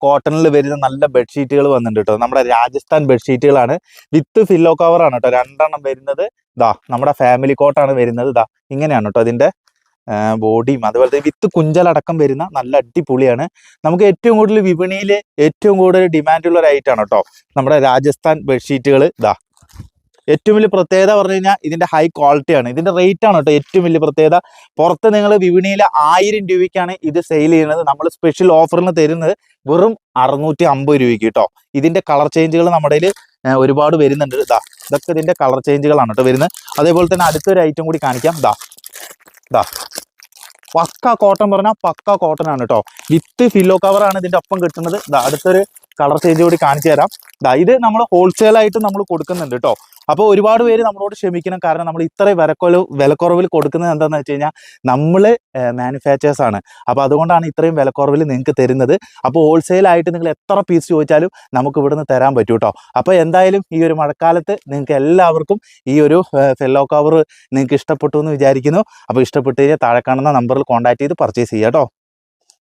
കോട്ടണിൽ വരുന്ന നല്ല ബെഡ്ഷീറ്റുകൾ വന്നിട്ടുണ്ട് കേട്ടോ. നമ്മുടെ രാജസ്ഥാൻ ബെഡ്ഷീറ്റുകളാണ്, വിത്ത് ഫില്ലോ കവറാണ് കേട്ടോ. 2 എണ്ണം വരുന്നത് നമ്മുടെ ഫാമിലി കോട്ടാണ് വരുന്നത്. ഇങ്ങനെയാണ് കേട്ടോ അതിൻ്റെ ബോഡിയും. അതുപോലെ തന്നെ വിത്ത് കുഞ്ചലടക്കം വരുന്ന നല്ല അടിപൊളിയാണ്. നമുക്ക് ഏറ്റവും കൂടുതൽ വിപണിയിൽ ഏറ്റവും കൂടുതൽ ഡിമാൻഡുള്ള ഒരു ഐറ്റമാണ് കേട്ടോ നമ്മുടെ രാജസ്ഥാൻ ബെഡ്ഷീറ്റുകൾ. ഏറ്റവും വലിയ പ്രത്യേകത പറഞ്ഞു കഴിഞ്ഞാൽ ഇതിൻ്റെ ഹൈ ക്വാളിറ്റിയാണ്. ഇതിൻ്റെ റേറ്റ് ആണ് കേട്ടോ ഏറ്റവും വലിയ പ്രത്യേകത. പുറത്ത് നിങ്ങൾ വിപണിയിൽ 1000 രൂപയ്ക്കാണ് ഇത് സെയിൽ ചെയ്യുന്നത്. നമ്മൾ സ്പെഷ്യൽ ഓഫറിന് തരുന്നത് വെറും 650 രൂപയ്ക്ക് കേട്ടോ. ഇതിൻ്റെ കളർ ചേഞ്ചുകൾ നമ്മുടെ ഒരുപാട് വരുന്നുണ്ട്. ഇതൊക്കെ ഇതിൻ്റെ കളർ ചേഞ്ചുകളാണ് കേട്ടോ വരുന്നത്. അതേപോലെ തന്നെ അടുത്തൊരു ഐറ്റം കൂടി കാണിക്കാം. പക്ക കോട്ടൺ പറഞ്ഞാൽ പക്ക കോട്ടൺ ആണ് കേട്ടോ. വിത്ത് ഫില്ലോ കവറാണ് ഇതിൻ്റെ ഒപ്പം കിട്ടുന്നത്. അടുത്തൊരു കളർ ചേഞ്ച് കൂടി കാണിച്ചു തരാം. ഇത് നമ്മൾ ഹോൾസെയിലായിട്ട് നമ്മൾ കൊടുക്കുന്നുണ്ട് കേട്ടോ. അപ്പോൾ ഒരുപാട് പേര് നമ്മളോട് ക്ഷമിക്കണം, കാരണം നമ്മൾ ഇത്രയും വിലക്കുറവിൽ കൊടുക്കുന്നത് എന്താണെന്ന് വെച്ച് കഴിഞ്ഞാൽ നമ്മൾ മാനുഫാക്ചേഴ്സ് ആണ്. അപ്പോൾ അതുകൊണ്ടാണ് ഇത്രയും വിലക്കുറവിൽ നിങ്ങൾക്ക് തരുന്നത്. അപ്പോൾ ഹോൾസെയിലായിട്ട് നിങ്ങൾ എത്ര പീസ് ചോദിച്ചാലും നമുക്ക് ഇവിടുന്ന് തരാൻ പറ്റും കേട്ടോ. അപ്പോൾ എന്തായാലും ഈ ഒരു മഴക്കാലത്ത് നിങ്ങൾക്ക് എല്ലാവർക്കും ഈ ഒരു ഫില്ലോ കവർ നിങ്ങൾക്ക് ഇഷ്ടപ്പെട്ടു എന്ന് വിചാരിക്കുന്നു. അപ്പോൾ ഇഷ്ടപ്പെട്ട് കഴിഞ്ഞാൽ താഴെ കാണുന്ന നമ്പറിൽ കോൺടാക്ട് ചെയ്ത് പർച്ചേസ് ചെയ്യാം കേട്ടോ.